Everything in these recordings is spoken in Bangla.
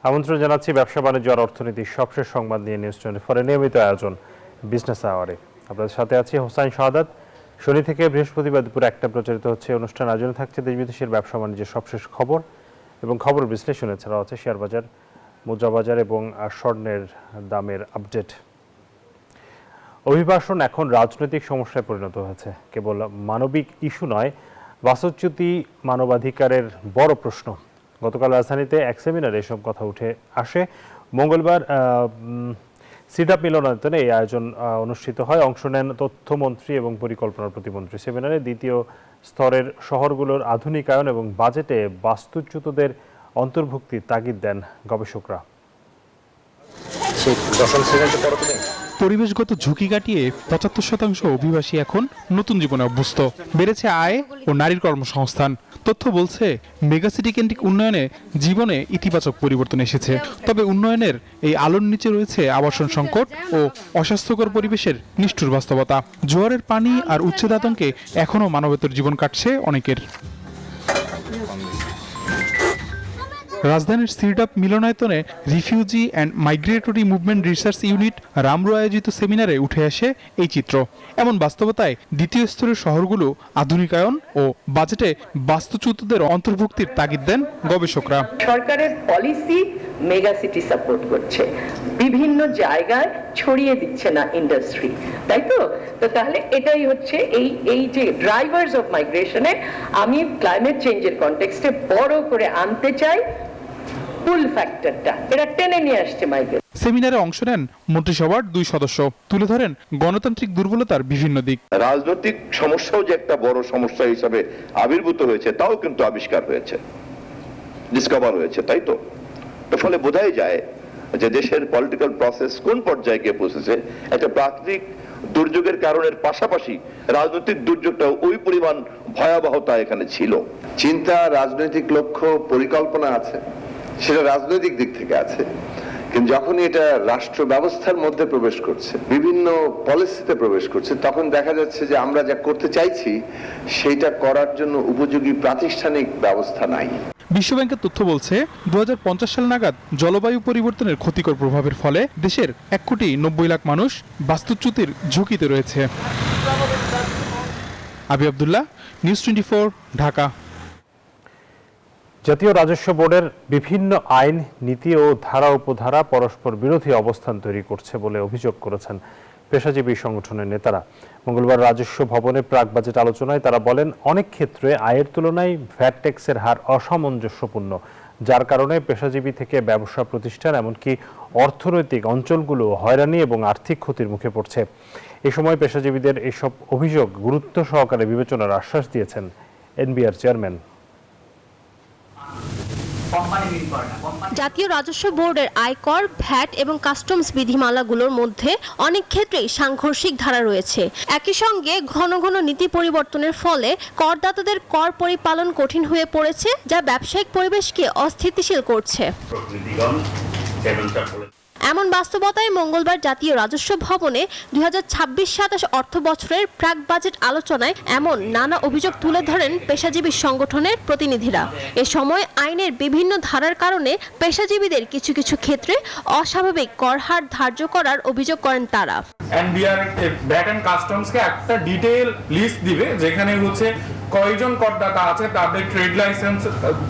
আমন্ত্রণ জানাচ্ছি ব্যবসা বাণিজ্য আর অর্থনীতির সবশেষ সংবাদ নিয়ে নিউজ 24 এর নিয়মিত আয়োজন বিজনেস আওয়ারে। আপনাদের সাথে আছি হোসাইন শাহাদাত। শনি থেকে বৃহস্পতিবার দুপুর 1টা প্রচারিত হচ্ছে অনুষ্ঠান। আয়োজনে থাকছে দেশ বিদেশের ব্যবসা বাণিজ্যের সবশেষ খবর এবং খবর বিশ্লেষণ, এছাড়াও আছে শেয়ার বাজার, মুদ্রা বাজার এবং স্বর্ণের দামের আপডেট। অভিবাসন এখন রাজনৈতিক সমস্যায় পরিণত হয়েছে। কেবল মানবিক ইস্যু নয়, বাসচ্যুতি মানবাধিকারের বড় প্রশ্ন। গতকাল রাজধানীতে এক সেমিনারে এসব কথা উঠে আসে। মঙ্গলবার সিডাপ মিলনায়তনে এই আয়োজন অনুষ্ঠিত হয়। অংশ নেন তথ্যমন্ত্রী এবং পরিকল্পনা প্রতিমন্ত্রী। সেমিনারে দ্বিতীয় স্তরের শহরগুলোর আধুনিকায়ন এবং বাজেটে বাস্তুচ্যুতদের অন্তর্ভুক্তির তাগিদ দেন গবেষকরা। পরিবেশগত ঝুঁকি কাটিয়ে ৭৫% অভিবাসী এখন নতুন জীবনে অভ্যস্ত। বেড়েছে আয় ও নারীর কর্মসংস্থান। তথ্য বলছে মেগাসিটি কেন্দ্রিক উন্নয়নে জীবনে ইতিবাচক পরিবর্তন এসেছে। তবে উন্নয়নের এই আলোর নিচে রয়েছে আবাসন সংকট ও অস্বাস্থ্যকর পরিবেশের নিষ্ঠুর বাস্তবতা। জোয়ারের পানি আর উচ্ছেদ আতঙ্কে এখনও মানবেতর জীবন কাটছে অনেকের। রাজধানীর সিডাপ মিলনায়তনে refugee and migratory movement research unit RMMRU আয়োজিত সেমিনারে উঠে আসে এই চিত্র। এমন বাস্তবতায় দ্বিতীয় স্তরের শহরগুলো আধুনিকায়ন ও বাজেটে বাস্তুচ্যুতদের অন্তর্ভুক্তির তাগিদ দেন গবেষকরা। সরকারের পলিসি মেগাসিটি সাপোর্ট করছে, বিভিন্ন জায়গায় ছড়িয়ে দিচ্ছে না ইন্ডাস্ট্রি, তাই তো? তাহলে এটাই হচ্ছে এই যে ড্রাইভার্স অফ মাইগ্রেশনে আমি ক্লাইমেট চেঞ্জের কনটেক্সটে বড় করে আনতে চাই পুল ফ্যাক্টরটা, এটা টেনে নিয়ে আসছে মাইগ্রেশন। সেমিনারে অংশ নেন মন্ত্রিসভার 2 সদস্য। তুলে ধরেন গণতান্ত্রিক দুর্বলতার বিভিন্ন দিক। রাজনৈতিক সমস্যাও যে একটা বড় সমস্যা হিসাবে আবির্ভূত হয়েছে তাও কিন্তু আবিষ্কার হয়েছে, ডিসকভার হয়েছে, তাই তো? ফলে বোঝাই যায় যে দেশের পলিটিক্যাল প্রসেস কোন পর্যায়ে গিয়ে পৌঁছেছে। একটা প্রাকৃতিক দুর্যোগের কারণের পাশাপাশি রাজনৈতিক দুর্যোগটাও ওই পরিমাণ ভয়াবহতা এখানে ছিল। চিন্তা, রাজনৈতিক লক্ষ্য, পরিকল্পনা আছে, সেটা রাজনৈতিক দিক থেকে আছে, কিন্তু যখন এটা রাষ্ট্র ব্যবস্থার মধ্যে প্রবেশ করছে, বিভিন্ন পলিসিতে প্রবেশ করছে, তখন দেখা যাচ্ছে যে আমরা যা করতে চাইছি সেইটা করার জন্য উপযোগী প্রাতিষ্ঠানিক ব্যবস্থা নাই। বিশ্বব্যাংকের তথ্য বলছে 2050 সাল নাগাদ জলবায়ু পরিবর্তনের ক্ষতিকর প্রভাবের ফলে দেশের 1,90,00,000 মানুষ বাস্তুচ্যুতির ঝুঁকিতে রয়েছে। আবি আব্দুল্লাহ, নিউজ 24, ঢাকা। জাতীয় রাজস্ব বোর্ডের বিভিন্ন আইন, নীতি ও ধারা উপধারা পরস্পর বিরোধী অবস্থান তৈরি করছে বলে অভিযোগ করেছেন পেশাজীবী সংগঠনের নেতারা। মঙ্গলবার রাজস্ব ভবনে প্রাক বাজেট আলোচনায় তারা বলেন, অনেক ক্ষেত্রে আয়ের তুলনায় ভ্যাট ট্যাক্সের হার অসামঞ্জস্যপূর্ণ, যার কারণে পেশাজীবী থেকে ব্যবসা প্রতিষ্ঠান এমনকি অর্থনৈতিক অঞ্চলগুলো হয়রানি এবং আর্থিক ক্ষতির মুখে পড়ছে। এ সময় পেশাজীবীদের এসব অভিযোগ গুরুত্ব সহকারে বিবেচনার আশ্বাস দিয়েছেন এনবিআর চেয়ারম্যান। জাতীয় রাজস্ব বোর্ডের আয়কর, ভ্যাট এবং কাস্টমস বিধিমালাগুলোর মধ্যে অনেক ক্ষেত্রেই সাংঘর্ষিক ধারা রয়েছে। একই সঙ্গে ঘন ঘন নীতি পরিবর্তনের ফলে করদাতাদের কর পরিপালন কঠিন হয়ে পড়েছে, যা ব্যবসায়িক পরিবেশকে অস্থিতিশীল করছে। এমন বাস্তবতায় মঙ্গলবার জাতীয় রাজস্ব ভবনে 2026-27 অর্থ বছরের প্রাক বাজেট আলোচনায় এমন নানা অভিযোগ তুলে ধরেন পেশাজীবী সংগঠনের প্রতিনিধিরা। এ সময় আইনের বিভিন্ন ধারার কারণে পেশাজীবীদের কিছু কিছু ক্ষেত্রে অস্বাভাবিক কর হার ধার্য করার অভিযোগ করেন তারা। এনবিআর ভ্যাট এন্ড কাস্টমসকে একটা ডিটেইল লিস্ট দিবে, যেখানে হচ্ছে কয়জন করদাতা আছে, তাদের ট্রেড লাইসেন্স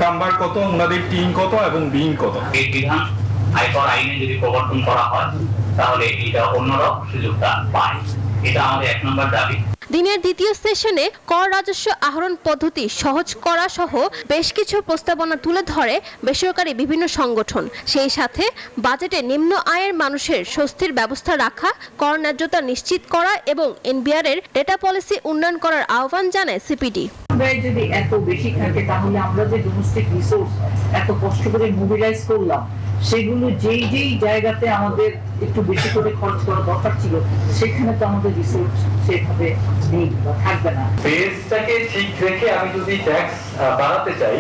নাম্বার কত, ওনাদের টিন কত এবং বিন কত। আয়কর আইনে যদি প্রবর্তন করা হয় তাহলে এটা অন্যরা সুযোগটা পায়। এটা আমাদের 1 নম্বর দাবি। দিনের দ্বিতীয় সেশনে কর রাজস্ব আহরণ পদ্ধতি সহজ করা সহ বেশ কিছু প্রস্তাবনা তুলে ধরে বেসরকারি বিভিন্ন সংগঠন। সেই সাথে বাজেটে নিম্ন আয়ের মানুষের স্বস্তির ব্যবস্থা রাখা, কর ন্যায্যতা নিশ্চিত করা এবং এনবিআর এর ডেটা পলিসি উন্নয়ন করার আহ্বান জানায় সিপিডি। যদি এত বেশি থাকে তাহলে আমরা যে ডোমেস্টিক রিসোর্স এত কষ্ট করে মোবিলাইজ করলাম, সেগুলো যেই যেই জায়গাতে আমাদের একটু বেশি করে খরচ করা দরকার ছিল, সেখানে তো আমাদের রিসোর্স সেভাবে নেই বা থাকবে না। বেসটাকে ঠিক রেখে আমি যদি ট্যাক্স বাড়াতে চাই,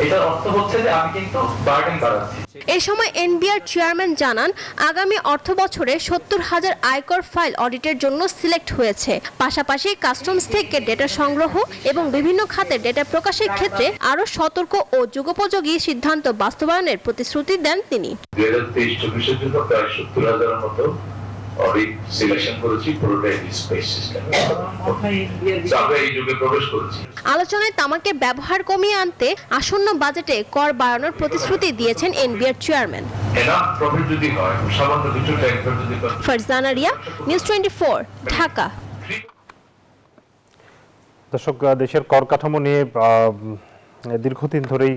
এটার অর্থ হচ্ছে যে আমি কিন্তু বার্ডেন বাড়াচ্ছি। এ সময় এনবিআর চেয়ারম্যান জানান, আগামী অর্থবছরে 70,000 আয়কর ফাইল অডিটের জন্য সিলেক্ট হয়েছে। পাশাপাশি কাস্টমস থেকে ডেটা সংগ্রহ এবং বিভিন্ন খাতে ডেটা প্রকাশের ক্ষেত্রে আরও সতর্ক ও যুগোপযোগী সিদ্ধান্ত বাস্তবায়নের প্রতিশ্রুতি দেন তিনি। 2023-24 জন্য প্রায় 70,000-এর মতো অডিট সিলেকশন করেছি, পুরোটাই ডিসপ্লেস সিস্টেমে। আমরা এই যুগে প্রবেশ করেছি। আলোচনায় তামাকের ব্যবহার কমিয়ে আনতে আসন্ন বাজেটে কর বাড়ানোর প্রতিশ্রুতি দিয়েছেন এনবিআর চেয়ারম্যান। এনাফ প্রফিট যদি হয়, সামান্য কিছু ট্যাক্স যদি ফারজানা রিয়া, নিউজ 24, ঢাকা। দর্শক, দেশের কর কাঠামো নিয়ে দীর্ঘদিন ধরেই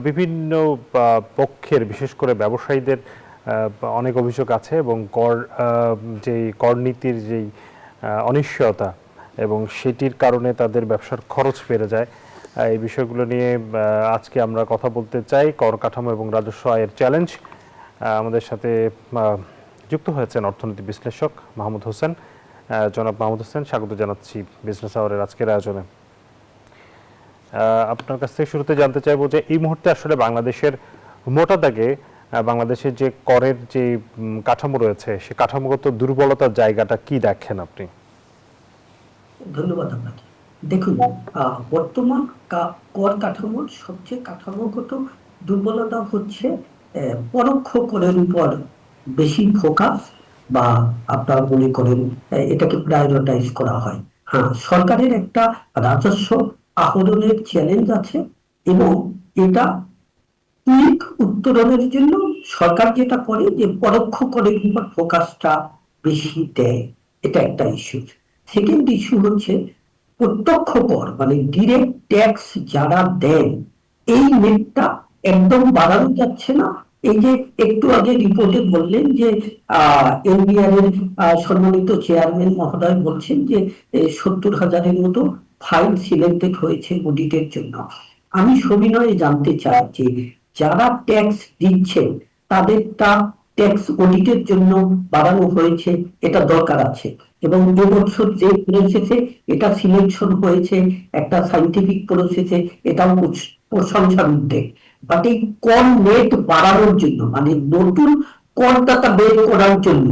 বিভিন্ন পক্ষের, বিশেষ করে ব্যবসায়ীদের অনেক অভিযোগ আছে এবং কর নীতির যেই অনিশ্চয়তা এবং সেটির কারণে তাদের ব্যবসার খরচ বেড়ে যায়। এই বিষয়গুলো নিয়ে আজকে আমরা কথা বলতে চাই। কর কাঠামো এবং রাজস্ব আয়ের চ্যালেঞ্জ। আমাদের সাথে যুক্ত হয়েছেন অর্থনীতি বিশ্লেষক মাহমুদ হোসেন। জনাব মাহমুদ হোসেন, স্বাগত জানাচ্ছি বিজনেস আওয়ারের আজকের আয়োজনে। আপনার কাছ থেকে শুরুতে জানতে চাইবো যে এই মুহূর্তে আসলে বাংলাদেশের মোটা দাগে বাংলাদেশের যে করের যে কাঠামো রয়েছে, সে কাঠামোগত দুর্বলতার জায়গাটা কি দেখেন আপনি? ধন্যবাদ আপনাকে। দেখুন, বর্তমান কর কাঠামোর সবচেয়ে কাঠামোগত দুর্বলতা হচ্ছে পরোক্ষ করের উপর বেশি ফোকাস, বা আপনারা মনে করেন এটাকে প্রায়োরিটাইজ করা হয়। হ্যাঁ, সরকারের একটা রাজস্ব আহরণের চ্যালেঞ্জ আছে এবং এটা ঠিক উত্তরণের জন্য সরকার যেটা করে যে পরোক্ষ করের উপর ফোকাসটা বেশি দেয়, এটা একটা ইস্যু। সেকেন্ড ইস্যু হচ্ছে প্রত্যক্ষ কর, মানে ডিরেক্ট ট্যাক্স যারা দেন, এই নেটটা একদম বাড়ানো যাচ্ছে না। এই যে একটু আগে রিপোর্টে বললেন যে এনবিআর এর সম্মানিত চেয়ারম্যান মহোদয় বলছেন যে 70,000-এর মতো ফাইল সিলেক্টেড হয়েছে অডিটের জন্য। আমি সবিনয়ে জানতে চাই যে যারা ট্যাক্স দিচ্ছেন তাদেরটা ট্যাক্স অডিটের জন্য বাড়ানো হয়েছে, এটা দরকার আছে। এবং এবছর যে প্রসেসে এটা সিলেকশন হয়েছে একটা সাইন্টিফিক প্রসেসে, এটাও প্রশংসার উদ্যোগ। বাট এই কর নেট বাড়ানোর জন্য, মানে নতুন করদাতা বের করার জন্য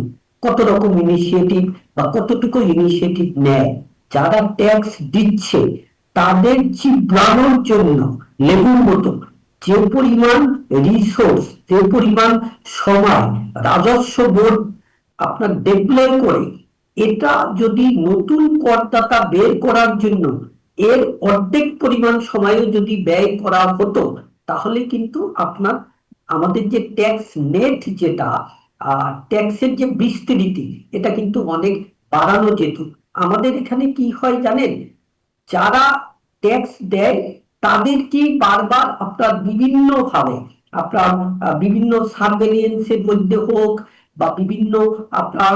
কত রকম ইনিশিয়েটিভ বা কতটুকু ইনিশিয়েটিভ নেয় যারা ট্যাক্স দিচ্ছে তাদের চিপড়ানোর জন্য লেবুর মতো যে পরিমাণ রিসোর্স, যে পরিমাণ সময় রাজস্ব বোর্ড আপনার ডিপ্লয় করে, এটা যদি নতুন করদাতা বের করার জন্য এর অর্ধেক পরিমাণ সময়ও যদি ব্যয় করা হতো, তাহলে কিন্তু আপনার আমাদের যে ট্যাক্স নেট, যেটা ট্যাক্সের যে বিস্তৃতি, এটা কিন্তু অনেক বাড়ানো যেত। আমাদের এখানে কি হয় জানেন, যারা ট্যাক্স দেয় তাদেরকে বারবার আপনার বিভিন্ন ভাবে, আপনার বিভিন্ন সার্ভেলিয়েন্সের মধ্যে হোক বা বিভিন্ন আপনার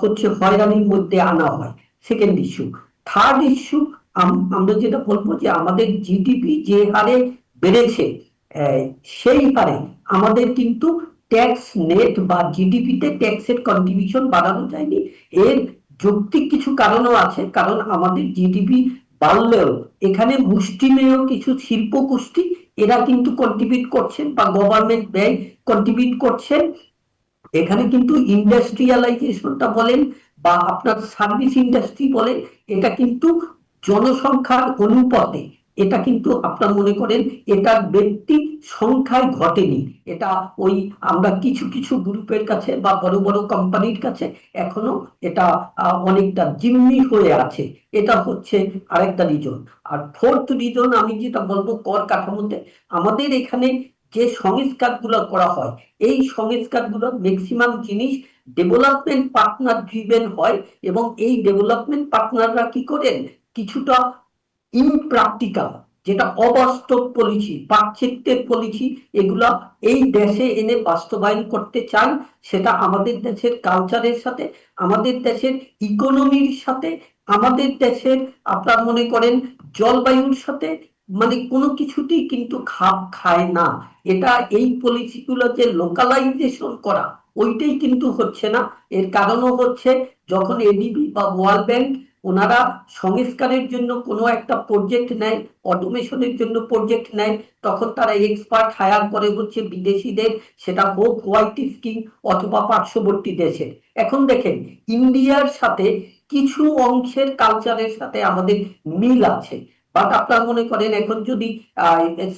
হচ্ছে হয়রানির মধ্যে আনা হয়। Second issue. থার্ড ইস্যু, আমরা যেটা বলবো যে আমাদের জিডিপি যে হারে বেড়েছে, সেই হারে আমাদের কিন্তু ট্যাক্স নেট বা জিডিপিতে ট্যাক্সের কন্ট্রিবিউশন বাড়ানো যায়নি। এর যৌক্তিক কিছু কারণও আছে, কারণ আমাদের জিডিপি বাড়লেও এখানে মুষ্টিমেয় কিছু শিল্প গোষ্ঠী এরা কিন্তু কন্ট্রিবিউট করছেন, বা গভর্নমেন্ট ব্যয় কন্ট্রিবিউট করছেন। এখানে কিন্তু ইন্ডাস্ট্রিয়ালাইজেশনটা বলেন বা আপনার সার্ভিস ইন্ডাস্ট্রি বলেন, এটা কিন্তু জনসংখ্যার অনুপাতে, এটা কিন্তু আপনার মনে করেন এটা ব্যক্তি সংখ্যায় ঘটেনি। এটা ওই আমরা কিছু কিছু গ্রুপের কাছে বা বড় বড় কোম্পানির কাছে এখনো এটা অনেকটা জিম্মি হয়ে আছে। এটা হচ্ছে আরেকটা রিজন। আর ফোর্থ রিজন আমি যেটা বলবো, কর কাঠামোতে আমাদের এখানে যে সংস্কারগুলো করা হয়, এই সংস্কারগুলোর ম্যাক্সিমাম জিনিস ডেভেলপমেন্ট পার্টনার ড্রিভেন হয়, এবং এই ডেভেলপমেন্ট পার্টনাররা কি করেন, কিছুটা ইমপ্র্যাকটিক্যাল, যেটা অবাস্তব পলিসি, পাশ্চাত্যের পলিসি, এগুলা এই দেশে এনে বাস্তবায়ন করতে চান। সেটা আমাদের দেশের কালচারের সাথে, আমাদের দেশের ইকোনমির সাথে, আমাদের দেশের আপনার মনে করেন জলবায়ুর সাথে, মানে কোনো কিছুতেই কিন্তু খাপ খায় না। এটা এই পলিসিগুলো যে লোকালাইজেশন করা, ওইটাই কিন্তু হচ্ছে না। এর কারণও হচ্ছে যখন এডিবি বা ওয়ার্ল্ড ব্যাংক ওনারা সংস্কারের জন্য কোনো একটা প্রজেক্ট নেয়, অটোমেশনের জন্য প্রজেক্ট নেয়, তখন তারা এক্সপার্ট হায়ার করে হচ্ছে বিদেশিদের, সেটা হোক হোয়াইট স্কিন অথবা পার্শ্ববর্তী দেশের। এখন দেখেন ইন্ডিয়ার সাথে কিছু অংশের কালচারের সাথে আমাদের মিল আছে, বাট আপনারা মনে করেন এখন যদি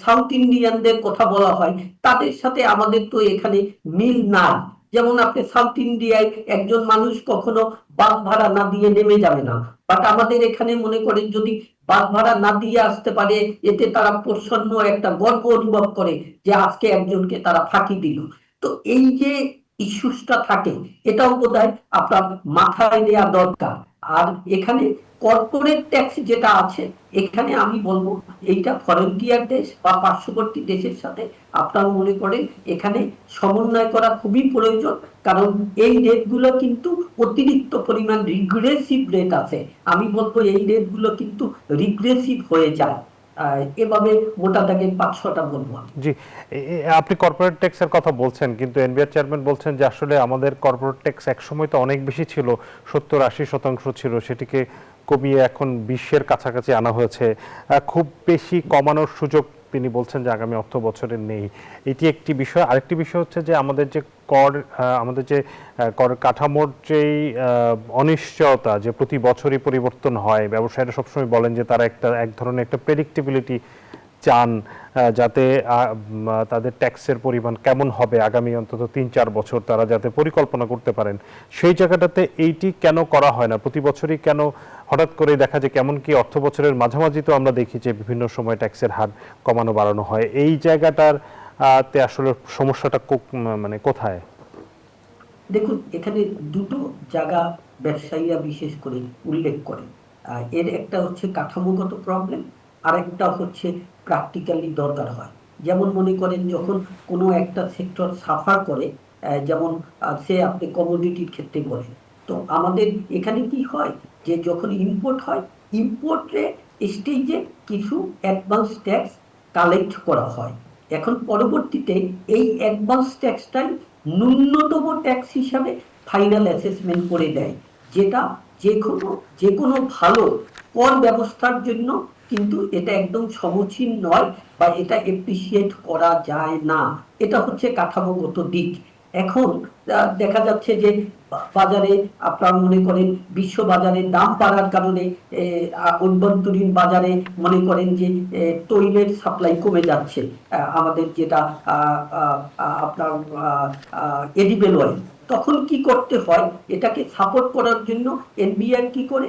সাউথ ইন্ডিয়ানদের কথা বলা হয়, তাদের সাথে আমাদের তো এখানে মিল নাই। যেমন আপনি সাউথ ইন্ডিয়ায় একজন মানুষ কখনো বাস ভাড়া না দিয়ে নেমে যাবে না, বাট আমাদের এখানে মনে করেন যদি বাস ভাড়া না দিয়ে আসতে পারে, এতে তারা প্রসন্ন একটা গর্ব অনুভব করে যে আজকে একজনকে তারা ফাঁকি দিল। তো এই যে ইস্যুসটা থাকে, এটাও বোধহয় আপনার মাথায় নেওয়া দরকার। আর এখানে কর্পোরেট ট্যাক্স যেটা আছে, এখানে আমি বলবো এইটা ফরেন্টিয়ার দেশ বা পার্শ্ববর্তী দেশের সাথে আপনারা মনে করেন এখানে সমন্বয় করা খুবই প্রয়োজন, কারণ এই রেটগুলো কিন্তু অতিরিক্ত পরিমাণ রিগ্রেসিভ রেট আছে। আমি বলবো এই রেটগুলো কিন্তু রিগ্রেসিভ হয়ে যায়। এভাবে মোটা দাগে 5-6টা বলবো। জি, আপনি কর্পোরেট ট্যাক্সের কথা বলছেন, কিন্তু এনবিআর চেয়ারম্যান বলছেন যে আসলে আমাদের কর্পোরেট ট্যাক্স একসময় তো অনেক বেশি ছিল, 70-80% ছিল, সেটিকে কমিয়ে এখন 20-এর কাছাকাছি আনা হয়েছে। খুব বেশি কমানোর সুযোগ তিনি বলছেন যে আগামী অর্থ বছরে নেই। এটি একটি বিষয়। আরেকটি বিষয় হচ্ছে যে আমাদের যে কর কাঠামোর যেই অনিশ্চয়তা, যে প্রতি বছরই পরিবর্তন হয়, ব্যবসায়ীরা সবসময় বলেন যে তারা এক ধরনের একটা প্রেডিক্টেবিলিটি চান, যাতে তাদের ট্যাক্সের পরিমাণ কেমন হবে আগামী অন্তত 3-4 বছর তারা যাতে পরিকল্পনা করতে পারেন। সেই জায়গাটাতে এইটি কেন করা হয় না? প্রতি বছরই কেন হঠাৎ করে দেখা যায়, কেমন কি অর্থ বছরের মাঝামাঝি তো আমরা দেখি যে বিভিন্ন সময় ট্যাক্সের হার কমানো বাড়ানো হয়। এই জায়গাটার তে আসলে সমস্যাটা মানে কোথায়? দেখুন, এখানে দুটো জায়গা ব্যবসায়ীরা বিশেষ করে উল্লেখ করে। এর একটা হচ্ছে কাঠামোগত প্রবলেম, আর একটা হচ্ছে প্র্যাকটিক্যালি দরকার হয়। যেমন মনে করেন যখন কোনো একটা সেক্টর সাফার করে, যেমন সে আপনি কমোডিটির ক্ষেত্রে বলেন, তো আমাদের এখানে কি হয় যে যখন ইম্পোর্ট হয়, ইম্পোর্টে স্টেজে কিছু অ্যাডভান্স ট্যাক্স কালেক্ট করা হয়। এখন পরবর্তীতে এই অ্যাডভান্স ট্যাক্সটাই ন্যূনতম ট্যাক্স হিসাবে ফাইনাল অ্যাসেসমেন্ট করে দেয়, যেটা যে কোনো ভালো কর ব্যবস্থার জন্য কিন্তু এটা একদম সমীচীন নয়, বা এটা এপ্রিসিয়েট করা যায় না। এটা হচ্ছে কাঠামোগত দিক। এখন দেখা যাচ্ছে যে বাজারে আপনারা মনে করেন বিশ্ব বাজারে দাম বাড়ার কারণে অভ্যন্তরীণ বাজারে মনে করেন যে তৈলের সাপ্লাই কমে যাচ্ছে, আমাদের যেটা আপনার এডিবল অয়েল। তখন কি করতে হয়, এটাকে সাপোর্ট করার জন্য এনবিআর কি করে,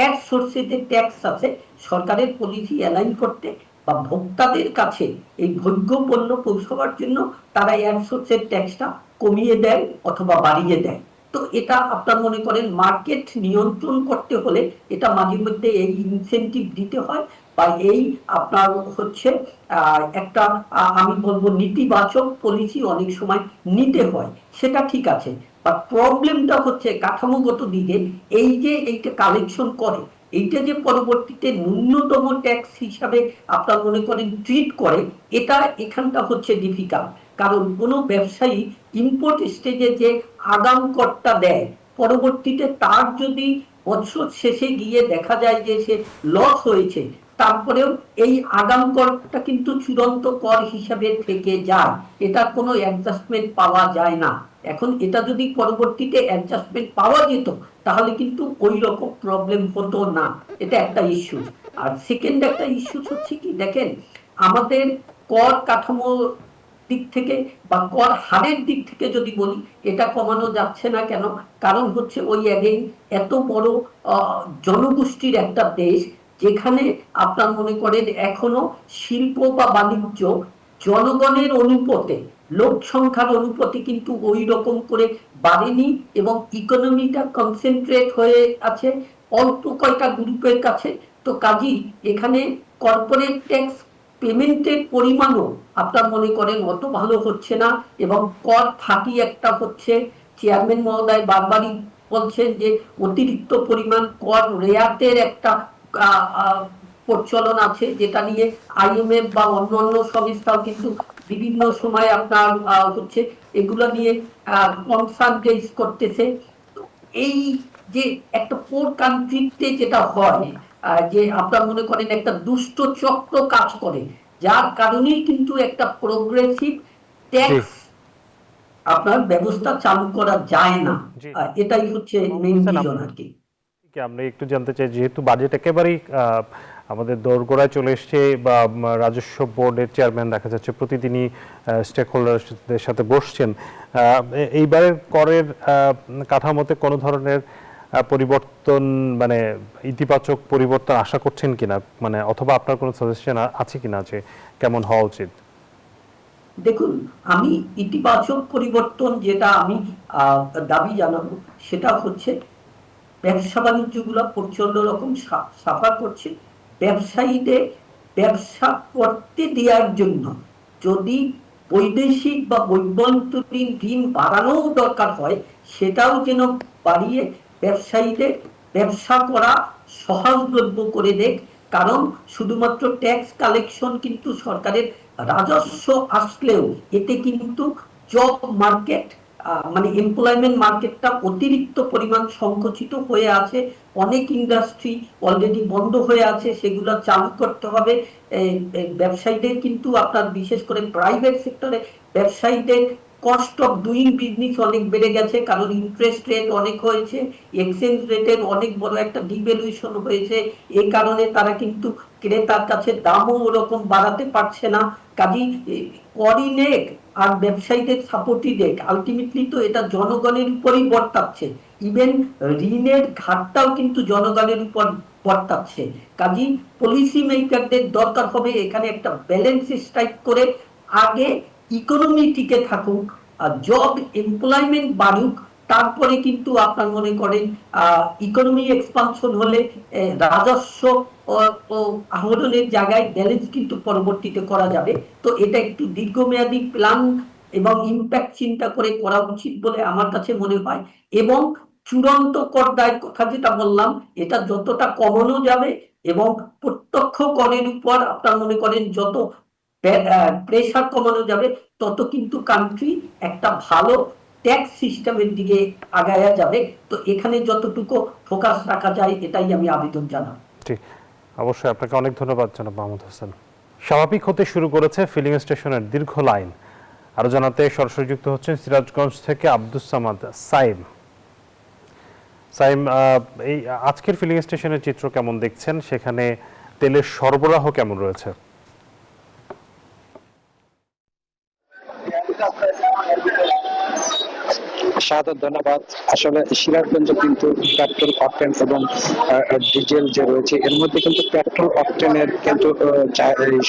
এক সোর্সে যে ট্যাক্স আছে সরকারের পলিসি অ্যালাইন করতে বা ভোক্তাদের কাছে এই ভোগ্য পণ্য পৌঁছাবার জন্য তারা এক সোর্সের ট্যাক্সটা কমিয়ে দেয় অথবা বাড়িয়ে দেয়। তো এটা আপনার মনে করেন মার্কেট নিয়ন্ত্রণ করতে হলে এটা মাঝে মধ্যে এই ইনসেন্টিভ দিতে হয়, বা এই আপনার হচ্ছে একটা আমি বলবো নেতিবাচক পলিসি অনেক সময় নিতে হয়, সেটা ঠিক আছে। বা প্রবলেমটা হচ্ছে কাঠামোগত দিকে, এই যে এইটা কালেকশন করে, এইটা যে পরবর্তীতে ন্যূনতম ট্যাক্স হিসাবে আপনার মনে করেন ট্রিট করে, এটা এখানটা হচ্ছে ডিফিকাল্ট। কারণ কোনো ব্যবসায়ী ইম্পোর্ট স্টেজে যে আগাম করটা দেয়, পরবর্তীতে তার যদি বছর শেষে গিয়ে দেখা যায় যে সে লস হয়েছে, তারপরেও এই আগাম করটা কিন্তু চূড়ান্ত কর হিসাবে থেকে যায়, এটা কোনো অ্যাডজাস্টমেন্ট পাওয়া যায় না। এখন এটা যদি পরবর্তীতে অ্যাডজাস্টমেন্ট পাওয়া যেত, তাহলে কিন্তু ওই রকম প্রবলেম হতো না। এটা একটা ইস্যু। আর সেকেন্ড একটা ইস্যু হচ্ছে কি, দেখেন আমাদের কর কাঠামো দিক থেকে বা কর হারের দিক থেকে যদি বলি, এটা কমানো যাচ্ছে না কেন? কারণ হচ্ছে ওই অ্যাগেইন এত বড় জনগোষ্ঠীর একটা দেশ, যেখানে আপনার মনে করেন এখনো শিল্প বা বাণিজ্য জনগণের অনুপাতে, লোক সংখ্যার অনুপাতে কিন্তু ওই রকম করে বাড়েনি, এবং ইকোনমিটা কনসেন্ট্রেট হয়ে আছে অল্প কয়টা গ্রুপের কাছে। তো কাজী এখানে কর্পোরেট ট্যাক্স পেমেন্টের পরিমাণও আপনার মনে করেন অত ভালো হচ্ছে না, এবং কর ফাঁকি একটা হচ্ছে। চেয়ারম্যান মহোদয় বারবারই বলছেন যে অতিরিক্ত পরিমাণ কর রেয়াতের একটা প্রচলন আছে, যেটা নিয়ে আইএমএফ বা অন্যান্য সংস্থাও কিন্তু বিভিন্ন সময় আপনার হচ্ছে এগুলো নিয়ে কনসার্ন রেজ করতেছে। এই যে একটা পোর কান্ট্রিতে যেটা হয়, যে আপনার মনে করেন একটা দুষ্ট চক্র কাজ করে, যার কারণেই কিন্তু একটা প্রোগ্রেসিভ ট্যাক্স আপনার ব্যবস্থা চালু করা যায় না। জি। এটাই হচ্ছে মেইন হোসেন, রিজন আর কি। আমরা একটু জানতে চাই, যেহেতু বাজেট একেবারেই আমাদের দোরগোড়ায় চলে এসছে, বা রাজস্ব বোর্ডের চেয়ারম্যান দেখা যাচ্ছে প্রতিদিনই স্টেক হোল্ডারদের সাথে বসছেন, এইবারের করের কাঠামোতে কোনো ধরনের পরিবর্তন, মানে ইতিবাচক পরিবর্তন আশা করছেন কিনা, মানে অথবা আপনার কোনো সাজেশন আছে কিনা যে কেমন হওয়া উচিত? দেখুন, আমি ইতিবাচক পরিবর্তন যেটা আমি দাবি জানাবো, সেটা হচ্ছে ব্যবসা বাণিজ্যগুলো প্রচন্ড রকম সাফার করছে। ব্যবসায়ীদের ব্যবসা করতে দেওয়ার জন্য যদি বৈদেশিক বা বৈভ্যন্তরীণ ঋণ বাড়ানোও দরকার হয়, সেটাও যেন বাড়িয়ে ব্যবসায়ীদের ব্যবসা করা সহজলভ্য করে দেখ। কারণ শুধুমাত্র ট্যাক্স কালেকশন কিন্তু সরকারের রাজস্ব আসলেও এতে কিন্তু জব মার্কেট, মানে এমপ্লয়মেন্ট মার্কেটটা অতিরিক্ত পরিমাণ সংকুচিত হয়ে আছে। অনেক ইন্ডাস্ট্রি অলরেডি বন্ধ হয়ে আছে, সেগুলো চালু করতে হবে। ব্যবসায়ীদের কিন্তু আপনার বিশেষ করে প্রাইভেট সেক্টরে ব্যবসায়ীদের কস্ট অফ ডুইং বিজনেস অনেক বেড়ে গেছে, কারণ ইন্টারেস্ট রেট অনেক হয়েছে, এক্সচেঞ্জ রেটের অনেক বড় একটা ডিভ্যালুয়েশন হয়েছে। এই কারণে তারা কিন্তু ক্রেতার কাছে দামও ওরকম বাড়াতে পারছে না। কাজেই কোঅর্ডিনেট আর ব্যবসায়ীদের সাপোর্টই দেখ, আলটিমেটলি তো এটা জনগণের উপরই বর্তাচ্ছে। ইভেন ঋণের ঘাটটাও কিন্তু জনগণের উপর বর্তাচ্ছে। কাজেই পলিসি মেকারদের দরকার হবে এখানে একটা ব্যালেন্স স্ট্রাইক করে, আগে ইকোনমি টিকে থাকুক আর জব এমপ্লয়মেন্ট বাড়ুক, তারপরে কিন্তু আপনার মনে করেন ইকোনমি এক্সপানশন হলে রাজস্ব ও আহরণের জায়গায় ব্যালেন্স কিন্তু পরবর্তীতে করা যাবে। তো এটা একটু দীর্ঘমেয়াদী প্ল্যান এবং ইম্প্যাক্ট চিন্তা করে করা উচিত বলে আমার কাছে মনে হয়। এবং চূড়ান্ত কর দায়ের কথা যেটা বললাম, এটা যতটা কমানো যাবে এবং প্রত্যক্ষ করের উপর আপনার মনে করেন যত প্রেশার কমানো যাবে, তত কিন্তু কান্ট্রি একটা ভালো ট্যাক্স সিস্টেমের দিকে আগায়া যাবে। তো এখানে যতটুকু ফোকাস রাখা যায়, এটাই আমি আবেদন জানাব। ঠিক, অবশ্যই। আপনাকে অনেক ধন্যবাদ জনাব মাহমুদ হোসেন। স্বাভাবিক হতে শুরু করেছে ফিলিং স্টেশনের দীর্ঘ লাইন। আরো জানাতে সরাসরি যুক্ত হচ্ছেন সিরাজগঞ্জ থেকে আব্দুস সামাদ সাইম। সাইম, এই আজকের ফিলিং স্টেশনের চিত্র কেমন দেখছেন? সেখানে তেলের সরবরাহ কেমন রয়েছে? শাহাদাত, ধন্যবাদ। আসলে সিরাজগঞ্জে কিন্তু পেট্রোল, অকটেন এবং ডিজেল যে রয়েছে, এর মধ্যে কিন্তু পেট্রোল অকটেনের কিন্তু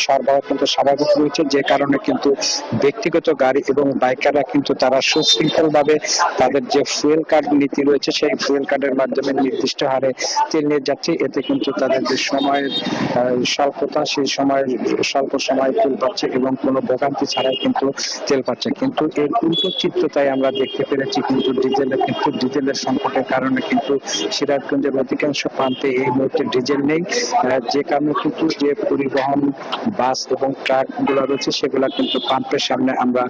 সরবরাহ কিন্তু স্বাভাবিক রয়েছে, যে কারণে কিন্তু ব্যক্তিগত গাড়ি এবং বাইকাররা কিন্তু তারা সুশৃঙ্খলভাবে তাদের যে ফুয়েল কার্ড নীতি রয়েছে, সেই ফুয়েল কার্ডের মাধ্যমে নির্দিষ্ট হারে তেল নিয়ে যাচ্ছে। এতে কিন্তু তাদের যে সময়ের স্বল্পতা, সেই স্বল্প সময় তেল পাচ্ছে এবং কোনো ভোগান্তি ছাড়াই কিন্তু তেল পাচ্ছে। কিন্তু এর উল্টো চিত্রটাই আমরা দেখতে পেরেছি, কিন্তু ডিজেলের সংকটের কারণে কিন্তু সিরাজগঞ্জের অধিকাংশ প্রান্তে এই মুহূর্তে ডিজেল নেই, যে কারণে কিন্তু যে পরিবহন বাস এবং ট্রাক গুলো রয়েছে, সেগুলা কিন্তু পাম্পের সামনে আমরা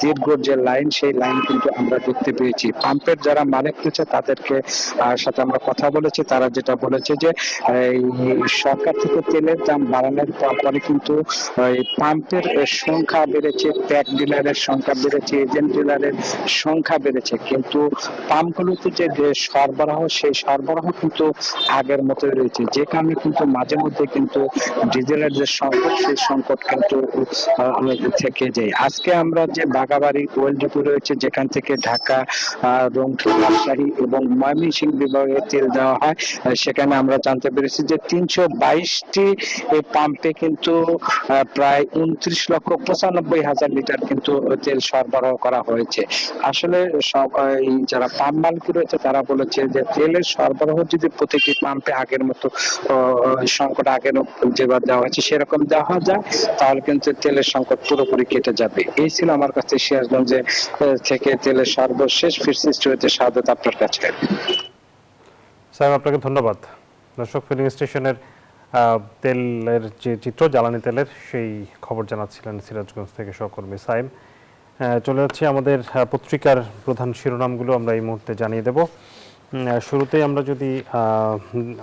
দীর্ঘ যে লাইন, সেই লাইন কিন্তু আমরা দেখতে পেয়েছি। পাম্পের যারা মালিক রয়েছে তাদেরকে সাথে আমরা কথা বলেছি, তারা যেটা বলেছে যে সরকার থেকে তেলের দাম বাড়ানোর পরে কিন্তু পাম্পের সংখ্যা বেড়েছে, প্যাক ডিলারের সংখ্যা বেড়েছে, এজেন্ট ডিলারের সংখ্যা বেড়েছে, কিন্তু পাম্পগুলোতে যে সরবরাহ, সেই সরবরাহ কিন্তু আগের মতোই রয়েছে, যে কারণে কিন্তু মাঝে মধ্যে কিন্তু ডিজেলের যে সংকট, সেই সংকট কিন্তু থেকে যায়। আজকে আমরা যে বাগাবাড়ি ওয়েল ডিপো রয়েছে, যেখান থেকে ঢাকা, রংপুর, রাজশাহী এবং ময়মনসিংহ বিভাগে তেল দেওয়া হয়, সেখানে আমরা জানতে পেরেছি যে 322টি পাম্পে কিন্তু প্রায় 29,95,000 লিটার কিন্তু তেল সরবরাহ করা হয়েছে। আসলে যারা পাম্প মালিক রয়েছে তারা বলেছে যে তেলের সরবরাহ যদি প্রতিটি পাম্পে আগের মতো সংকট আগের যেভাবে দেওয়া হয়েছে সেরকম দেওয়া যায়, তাহলে কিন্তু তেলের সংকট পুরোপুরি কেটে যাবে। এই ছিল আমার কাছে সিরাজগঞ্জে থেকে তেলের সর্বশেষ ফিরসিস্ট হয়েছে। শাহাদাত, আপনার কাছে। সাইম, আপনাকে ধন্যবাদ। দর্শক, ফিলিং স্টেশনের তেলের যে চিত্র, জ্বালানি তেলের, সেই খবর জানাচ্ছিলেন সিরাজগঞ্জ থেকে সহকর্মী সাইম। চলে যাচ্ছে আমাদের পত্রিকার প্রধান শিরোনামগুলো আমরা এই মুহূর্তে জানিয়ে দেব। শুরুতেই আমরা যদি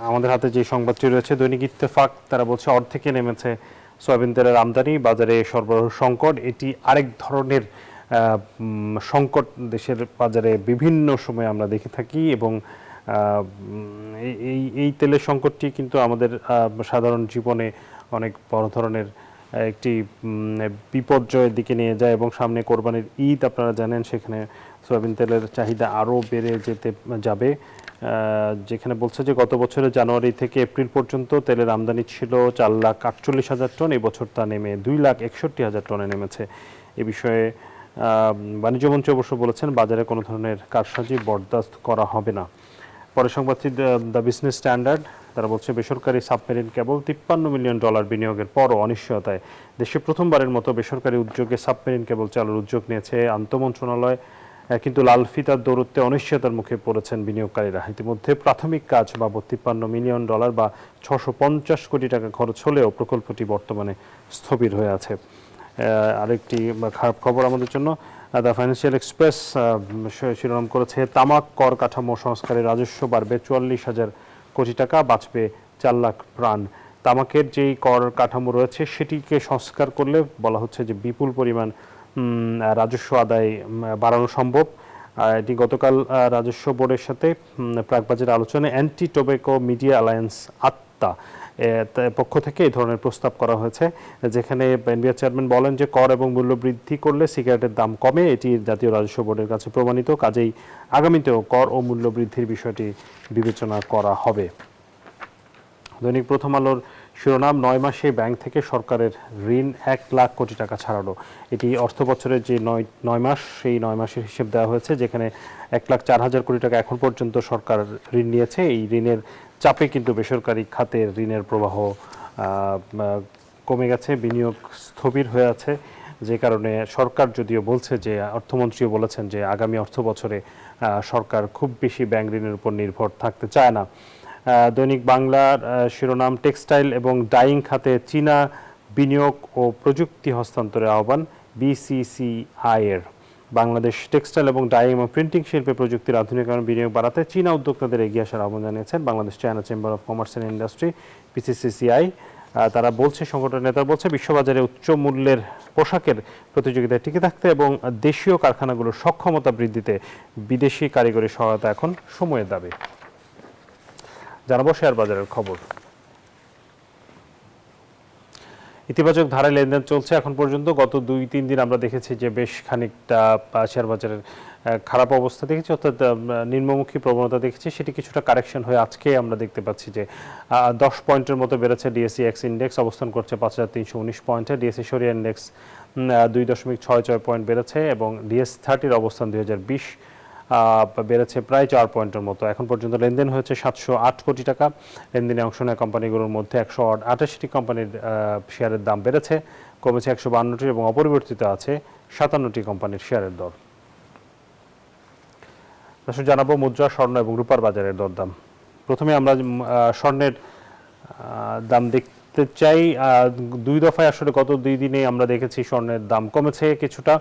আমাদের হাতে যে সংবাদটি রয়েছে, দৈনিক ইত্তেফাক তারা বলছে অর্ধেকে নেমেছে সয়াবিন তেলের আমদানি, বাজারে সরবরাহ সংকট। এটি আরেক ধরনের সংকট দেশের বাজারে বিভিন্ন সময় আমরা দেখে থাকি এবং এই তেলের সংকটটি কিন্তু আমাদের সাধারণ জীবনে অনেক বড় ধরনের একটি বিপর্যয়ের দিকে নিয়ে যায় এবং সামনে কোরবানির ঈদ আপনারা জানেন, সেখানে সয়াবিন তেলের চাহিদা আরও বেড়ে যেতে যাবে। যেখানে বলছে যে গত বছরের জানুয়ারি থেকে এপ্রিল পর্যন্ত তেলের আমদানি ছিল 4,48,000 টন, এই বছর তা নেমে 2,61,000 টনে নেমেছে। এ বিষয়ে বাণিজ্যমন্ত্রী অবশ্য বলেছেন বাজারে কোনো ধরনের কারসাজি বরদাস্ত করা হবে না। পরের সংবাদটি দ্য বিজনেস স্ট্যান্ডার্ড তারা বলছে বেসরকারি সাবমেরিন কেবল $53 মিলিয়ন বিনিয়োগের পরও অনিশ্চয়তায় দেশে প্রথমবারের মতো বেসরকারি উদ্যোগে সাবমেরিন কেবল চালুর উদ্যোগ নিয়েছে আন্তঃমন্ত্রণালয়, কিন্তু লাল ফিতার দৌরত্বে অনিশ্চয়তার মুখে পড়েছেন বিনিয়োগকারীরা। ইতিমধ্যে প্রাথমিক কাজ বাবদ $53 মিলিয়ন বা 650 কোটি টাকা খরচ হলেও প্রকল্পটি বর্তমানে স্থবির হয়ে আছে। আরেকটি খারাপ খবর আমাদের জন্য, দ্য ফাইন্যান্সিয়াল এক্সপ্রেস শিরোনাম করেছে তামাক কর কাঠামো সংস্কারে রাজস্ব বাড়বে 44,000 কোটি টাকা, বাঁচবে 4 লাখ প্রাণ। তামাকের যেই কর কাঠামো রয়েছে সেটিকে সংস্কার করলে বলা হচ্ছে যে বিপুল পরিমাণ রাজস্ব আদায় বাড়ানো সম্ভব। এটি গতকাল রাজস্ব বোর্ডের সাথে প্রাক বাজেট আলোচনায় অ্যান্টি টোব্যাকো মিডিয়া অ্যালায়েন্স আত্মা পক্ষ থেকে এই ধরনের প্রস্তাব করা হয়েছে, যেখানে এনবিআর চেয়ারম্যান বলেন যে কর এবং মূল্য বৃদ্ধি করলে সিগারেটের দাম কমে, এটি জাতীয় রাজস্ব বোর্ডের কাছে প্রমাণিত। কাজেই আগামীতেও কর ও মূল্য বৃদ্ধির বিষয়টি বিবেচনা করা হবে। দৈনিক প্রথম আলোর শিরোনাম 9 মাসে ব্যাংক থেকে সরকারের ঋণ 1 লাখ কোটি টাকা ছাড়ানো। এটি অর্থ বছরের যে 9 মাস সেই 9 মাসের হিসেব দেওয়া হয়েছে, যেখানে 1,04,000 কোটি টাকা এখন পর্যন্ত সরকার ঋণ নিয়েছে। এই ঋণের চাপে কিন্তু বেসরকারি খাতের ঋণের প্রবাহ কমে গেছে, বিনিয়োগ স্থবির হয়ে আছে, যে কারণে সরকার যদিও বলছে যে অর্থমন্ত্রীও বলেছেন যে আগামী অর্থ বছরে সরকার খুব বেশি ব্যাংক ঋণের উপর নির্ভর থাকতে চায় না। দৈনিক বাংলার শিরোনাম টেক্সটাইল এবং ডাইং খাতে চীনা বিনিয়োগ ও প্রযুক্তি হস্তান্তরের আহ্বান BCCI এর। বাংলাদেশ টেক্সটাইল এবং ডাইং এবং প্রিন্টিং শিল্পে প্রযুক্তির আধুনিকায়ন বিনিয়োগ বাড়াতে চীনা উদ্যোক্তাদের এগিয়ে আসার আহ্বান জানিয়েছেন Bangladesh China chamber of commerce and industry BCCI। তারা বলছে, সংগঠনের নেতারা বলছে বিশ্ববাজারে উচ্চ মূল্যের পোশাকের প্রতিযোগিতায় টিকে থাকতে এবং দেশীয় কারখানাগুলোর সক্ষমতা বৃদ্ধিতে বিদেশি কারিগরি সহায়তা এখন সময়ের দাবি। জানাবো শেয়ার বাজারের খবর। ইতিবাচক ধারায় লেনদেন চলছে এখন পর্যন্ত। গত 2-3 দিন আমরা দেখেছি যে বেশ খানিকটা শেয়ার বাজারের খারাপ অবস্থা দেখেছি, অর্থাৎ নিম্নমুখী প্রবণতা দেখেছি। সেটি কিছুটা কারেকশন হয়ে আজকে আমরা দেখতে পাচ্ছি যে 10 পয়েন্টের মতো বেড়েছে DSEX ইন্ডেক্স, অবস্থান করছে 5,319 পয়েন্টে। DSE সরিয়া ইন্ডেক্স 2.66 পয়েন্ট বেড়েছে এবং DS30 অবস্থান 2020 বেড়েছে প্রায় 4 পয়েন্টের মতো। এখন পর্যন্ত লেনদেন হয়েছে 708 কোটি টাকা। লেনদেনে অংশ নেওয়া কোম্পানিগুলোর মধ্যে 188টি কোম্পানির শেয়ারের দাম বেড়েছে, কমেছে 152টি এবং অপরিবর্তিত আছে 57টি কোম্পানির শেয়ারের দর। দর্শক জানাবো মুদ্রা, স্বর্ণ এবং রূপার বাজারের দরদাম। প্রথমে আমরা স্বর্ণের দাম দেখতে চাই। 2 দফায় আসলে গত 2 দিনে আমরা দেখেছি স্বর্ণের দাম কমেছে কিছুটা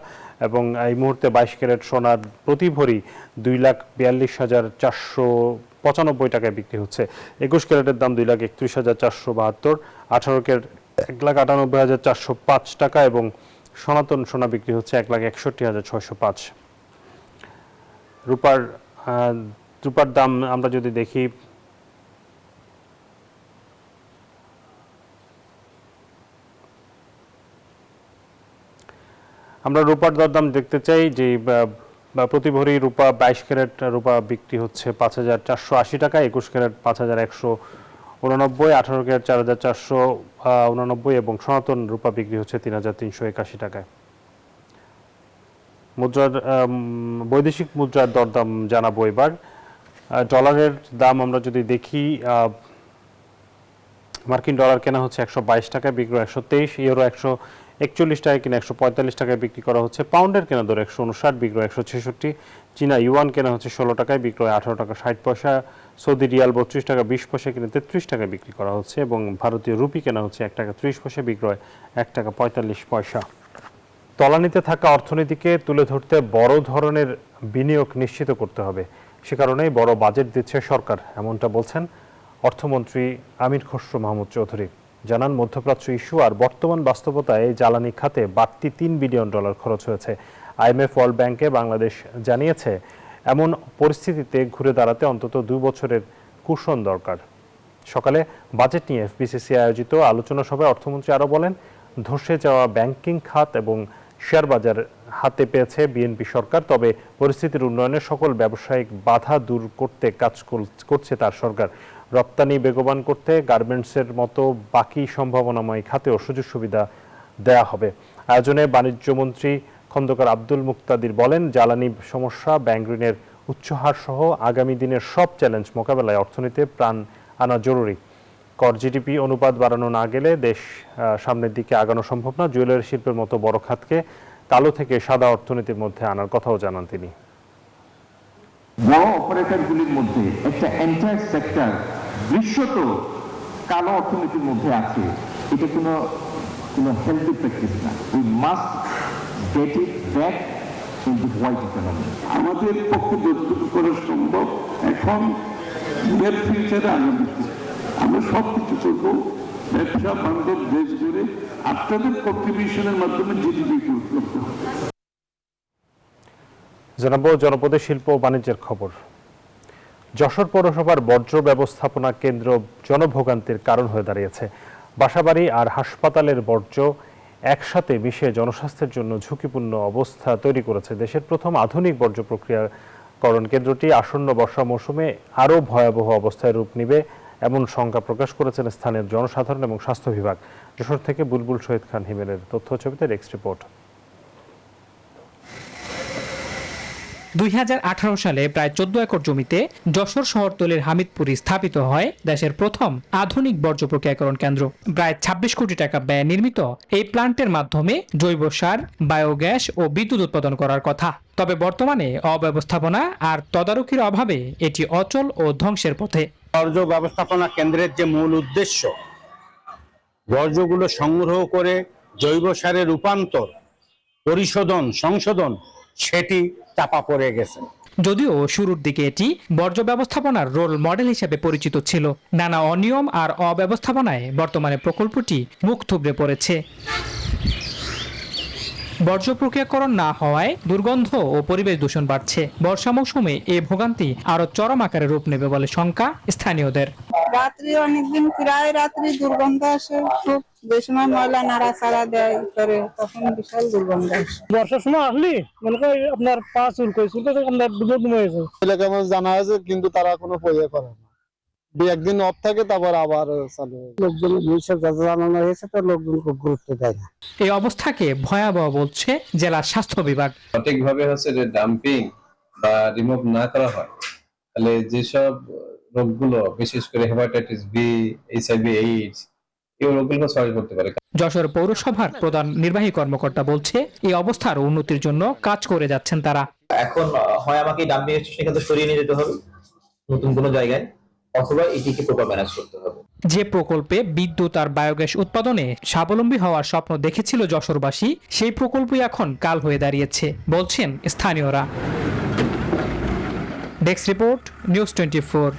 এবং এই মুহূর্তে 22 ক্যারেট সোনার প্রতি ভরি 2,42,495 টাকায় বিক্রি হচ্ছে। 21 ক্যারেটের দাম 2,31,472, 18 ক্যারেট 1,98,405 টাকা এবং সনাতন সোনা বিক্রি হচ্ছে 1,61,605। রূপার দাম আমরা যদি দেখি, আমরা রূপার দরদাম দেখতে চাই যে প্রতি ভরি রূপা 22 ক্যারেট রূপা বিক্রি হচ্ছে 5,480 টাকা, 21 ক্যারেট 5,189, 18 ক্যারেট 4,489 এবং সনাতন রূপা বিক্রি হচ্ছে 3,381 টাকায়। মুদ্রার বৈদেশিক মুদ্রার দরদাম জানাবো এবার। ডলারের দাম আমরা যদি দেখি, মার্কিন ডলার কেনা হচ্ছে 122 টাকায়, বিক্রয় 123, ইউরো 141 টাকায় কিনে 145 টাকায় বিক্রি করা হচ্ছে। পাউন্ডের কেনা দর 159, বিক্রয় 166। চীনা ইউয়ান কেনা হচ্ছে 16 টাকায়, বিক্রয় 18 টাকা 60 পয়সা। সৌদি রিয়াল 32 টাকা 20 পয়সা কিনে 33 টাকায় বিক্রি করা হচ্ছে এবং ভারতীয় রুপি কেনা হচ্ছে 1 টাকা 30 পয়সা, বিক্রয় 1 টাকা 45 পয়সা। তলানিতে থাকা অর্থনীতিকে তুলে ধরতে বড় ধরনের বিনিয়োগ নিশ্চিত করতে হবে। সে কারণেই বড় বাজেট দিচ্ছে সরকার, এমনটা বলছেন অর্থমন্ত্রী আমির খসরু মাহমুদ চৌধুরী। জানান, মধ্যপ্রাচ্য ইস্যু আর বর্তমান বাস্তবতায় জ্বালানি খাতে বাড়তি $3 বিলিয়ন খরচ হয়েছে। IMF ওয়ার্ল্ড ব্যাংকে বাংলাদেশ জানিয়েছে, এমন পরিস্থিতিতে ঘুরে দাঁড়াতে অন্তত 2 বছরের কুশন দরকার। সকালে বাজেট নিয়ে FBCC আয়োজিত আলোচনা সভায় অর্থমন্ত্রী আরও বলেন, ধসে যাওয়া ব্যাংকিং খাত এবং শেয়ার বাজার হাতে পেয়েছে বিএনপি সরকার, তবে পরিস্থিতির উন্নয়নে সকল ব্যবসায়িক বাধা দূর করতে কাজ করছে তার সরকার। রপ্তানি বেগবান করতে গার্মেন্টসের মতো বাকি সম্ভাবনাময় খাতেও সুযোগ সুবিধা দেয়া হবে। আয়োজনে বাণিজ্যমন্ত্রী খন্দকার আব্দুল মুক্তাদির বলেন, জ্বালানি সমস্যা, ব্যাংক ঋণের উচ্চহার সহ আগামী দিনের সব চ্যালেঞ্জ মোকাবেলায় অর্থনীতিতে প্রাণ আনা জরুরি। কর জিডিপি অনুপাত বাড়ানো না গেলে দেশ সামনের দিকে আগানো সম্ভব না। জুয়েলারি শিল্পের মতো বড় খাতকে কালো থেকে সাদা অর্থনীতির মধ্যে আনার কথাও জানান তিনি। বড় অপারেটরগুলির মধ্যে একটা এন্টায়ার সেক্টর দৃশ্যত কালো অর্থনীতির মধ্যে আছে, এটা কোনো হেলদি প্র্যাকটিস না। We must get it back into white economy. আমাদের পক্ষে যতটুকু করা সম্ভব এখন নিয়ার ফিউচারে আগামী আমরা সবকিছু করব ব্যবসা বান্ধব দেশ জুড়ে আপনাদের কন্ট্রিবিউশনের মাধ্যমে জিডিপি করতে হবে। জানাবো জনপদের শিল্প ও বাণিজ্যের খবর। যশোর পৌরসভার বর্জ্য ব্যবস্থাপনা কেন্দ্র জনভোগান্তির কারণ হয়ে দাঁড়িয়েছে। বাসাবাড়ি আর হাসপাতালের বর্জ্য একসাথে মিশে জনস্বাস্থ্যের জন্য ঝুঁকিপূর্ণ অবস্থা তৈরি করেছে। দেশের প্রথম আধুনিক বর্জ্য প্রক্রিয়াকরণ কেন্দ্রটি আসন্ন বর্ষা মৌসুমে আরও ভয়াবহ অবস্থায় রূপ নেবে এমন শঙ্কা প্রকাশ করেছেন স্থানীয় জনসাধারণ এবং স্বাস্থ্য বিভাগ। যশোর থেকে বুলবুল শহীদ খান হিমেলের তথ্য ছবিতে ডেস্ক রিপোর্ট। 2018 সালে প্রায় 14 একর জমিতে যশোর শহরতলির হামিদপুরে স্থাপিত হয় দেশের প্রথম আধুনিক বর্জ্য প্রক্রিয়াকরণ কেন্দ্র। প্রায় 26 কোটি টাকা ব্যয়ে নির্মিত এই প্ল্যান্টের মাধ্যমে জৈব সার, বায়োগ্যাস ও বিদ্যুৎ উৎপাদন করার কথা। তবে বর্তমানে অব্যবস্থাপনা আর তদারকির অভাবে এটি অচল ও ধ্বংসের পথে। বর্জ্য ব্যবস্থাপনা কেন্দ্রের যে মূল উদ্দেশ্য, বর্জ্যগুলো সংগ্রহ করে জৈব সারে রূপান্তর, পরিশোধন, সংশোধন, সেটি চাপা পড়ে গেছে। যদিও শুরুর দিকে এটি বর্জ্য ব্যবস্থাপনার রোল মডেল হিসেবে পরিচিত ছিল, নানা অনিয়ম আর অব্যবস্থাপনায় বর্তমানে প্রকল্পটি মুখ থুবড়ে পড়েছে। বর্জ্য প্রক্রিয়াকরণ না হওয়ায় দুর্গন্ধ ও পরিবেশ দূষণ বাড়ছে। বর্ষা মৌসুমে এই ভোগান্তি আরো চরম আকারে রূপ নেবে বলে শঙ্কা স্থানীয়দের। রাত্রি অনেকদিন প্রায় রাত্রি দুর্গন্ধ আসে, খুব যে সময় ময়লা নাড়াচাড়া দেয় করে তখন বিশাল দুর্গন্ধ আসে। বর্ষার সময় আসলে মনে করি আপনার পা চুলকোয় আপনার দুর্গন্ধ হয়েছে। এলাকা আমার জানা আছে, কিন্তু তারা কোনো পরিচয় করে না। একদিন অফ থাকে, তারপর আবার চালু হয়। লোকজন জানানো হয়েছে, তো লোকজন খুব গুরুত্ব দেয় না। এই অবস্থাকে ভয়াবহ বলছে জেলা স্বাস্থ্য বিভাগ। সঠিকভাবে হচ্ছে যে ডাম্পিং বা রিমুভ না করা হয়, তাহলে যেসব রোগগুলো বিশেষ করে হেপাটাইটিস বি, HIV, এইডস এই রোগগুলো ছড়িয়ে পড়তে পারে। যশোর পৌরসভার প্রধান নির্বাহী কর্মকর্তা বলছে, এই অবস্থার উন্নতির জন্য কাজ করে যাচ্ছেন তারা। এখন হয় আমাকে ডাম্পিং স্টেশন থেকে সরিয়ে নিয়ে যেতে হবে নতুন কোনো জায়গায়, অথবা এটিকে প্রপার ম্যানেজ করতে হবে। যে প্রকল্পে বিদ্যুৎ আর বায়োগ্যাস উৎপাদনে স্বাবলম্বী হওয়ার স্বপ্ন দেখেছিল যশোরবাসী, সেই প্রকল্পই এখন কাল হয়ে দাঁড়িয়েছে বলছেন স্থানীয়রা। Desk report, news 24।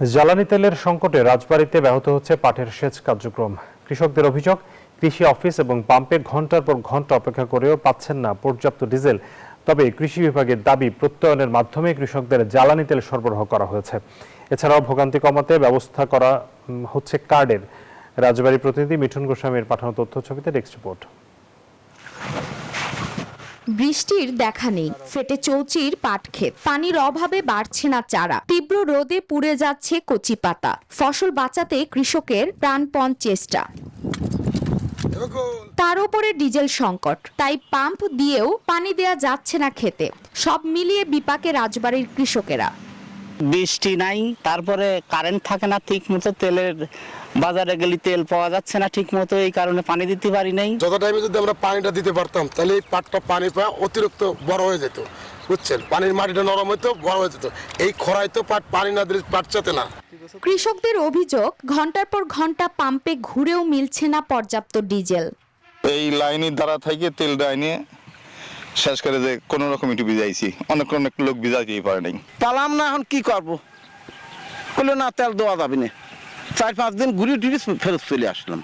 জ্বালানি তেলের সংকটে রাজবাড়ীতে ব্যাহত হচ্ছে পাটের সেচ কার্যক্রম। কৃষকদের অভিযোগ, কৃষি অফিস এবং পাম্পে ঘন্টার পর ঘন্টা অপেক্ষা করেও পাচ্ছেন না পর্যাপ্ত ডিজেল। তবে কৃষি বিভাগের দাবি, প্রত্যয়নের মাধ্যমে কৃষকদের জ্বালানি তেল সরবরাহ করা হয়েছে। এছাড়াও ভোগান্তি কমাতে ব্যবস্থা করা হচ্ছে কার্ডের। রাজবাড়ী প্রতিনিধি মিঠুন গোস্বামীর পাঠানো তথ্য ছবিতে ডেস্ক রিপোর্ট। বৃষ্টির দেখা নেই, ফেটে চৌচির পাট ক্ষেত, পানির অভাবে বাড়ছে না চারা, তীব্র রোদে পুড়ে যাচ্ছে কচি পাতা। ফসল বাঁচাতে কৃষকের প্রাণপণ চেষ্টা, তার উপরে ডিজেল সংকট, তাই পাম্প দিয়েও পানি দেয়া যাচ্ছে না খেতে। সব মিলিয়ে বিপাকে রাজবাড়ীর কৃষকেরা। বৃষ্টি নাই, তারপরে কারেন্ট থাকে না ঠিক মতো, তেলের বাজারে গেলে তেল পাওয়া যাচ্ছে না ঠিক মতো, এই কারণে পানি দিতে পারি নাই। যত টাইমে যদি আমরা পানিটা দিতে পারতাম, তাহলে এই পাটটা পানি পাওয়া অতিরিক্ত বড় হয়ে যেত, বুঝছেন? পানির মাটিটা নরম হইতো, বড় হয়ে যেত। এই খরায় তো পানি না দিলে পাট চাতে না। কৃষকদের অভিযোগ, ঘন্টার পর ঘন্টা পাম্পে ঘুরেও মিলছে না পর্যাপ্ত ডিজেল। এই লাইনের দ্বারা থেকে তেলটা এনে শেষ করে যে কোনো রকম একটু ভিজাইছি, অনেক অনেক লোক ভিজাইতেই পারে নাই। পালাম না, এখন কি করব, করলে না তেল দেওয়া যাবে না, 4-5 দিন ঘুরিয়ে টুরিয়ে ফেরত চলে আসলাম।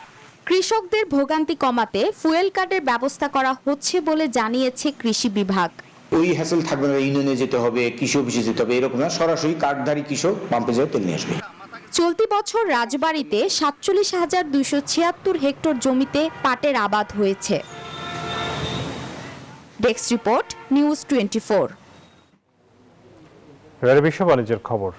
কৃষকদের ভোগান্তি কমাতে ফুয়েল কার্ডের ব্যবস্থা করা হচ্ছে বলে জানিয়েছে কৃষি বিভাগ। ওই হ্যাসেল থাকবে না, ইউনিয়নে যেতে হবে, কৃষি অফিসে যেতে হবে, এরকম না, সরাসরি কার্ডধারী কৃষক পাম্পে যেয়ে তেল নিয়ে আসবে। চলতি বছর রাজবাড়ীতে 47,276 হেক্টর জমিতে পাটের আবাদ হয়েছে। Desk report, news 24। বিশ্ব বাণিজ্যের খবর।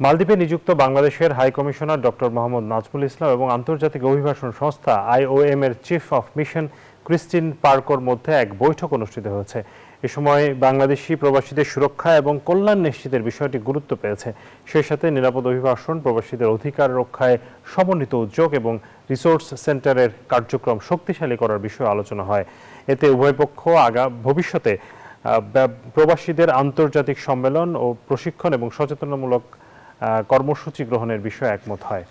মালদ্বীপে নিযুক্ত বাংলাদেশের high commissioner doctor Mohammad Nazmul Islam এবং আন্তর্জাতিক অভিবাসন সংস্থা IOM এর চিফ অফ মিশন ক্রিস্টিন পার্কোর মধ্যে এক বৈঠক অনুষ্ঠিত হয়েছে। এ সময় বাংলাদেশি প্রবাসীদের সুরক্ষা এবং কল্যাণ নিশ্চিতের বিষয়টি গুরুত্ব পেয়েছে। সেই সাথে নিরাপদ অভিবাসন, প্রবাসীদের অধিকার রক্ষায় সমন্বিত উদ্যোগ এবং রিসোর্স সেন্টারের কার্যক্রম শক্তিশালী করার বিষয়ে আলোচনা হয়। এতে উভয় পক্ষ ভবিষ্যতে প্রবাসীদের আন্তর্জাতিক সম্মেলন ও প্রশিক্ষণ এবং সচেতনতামূলক কর্মসূচি গ্রহণের বিষয়ে একমত হয়।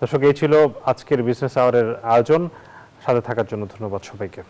দর্শক, এই ছিল আজকের বিজনেস আওয়ারের আয়োজন। সাথে থাকার জন্য ধন্যবাদ সবাইকে।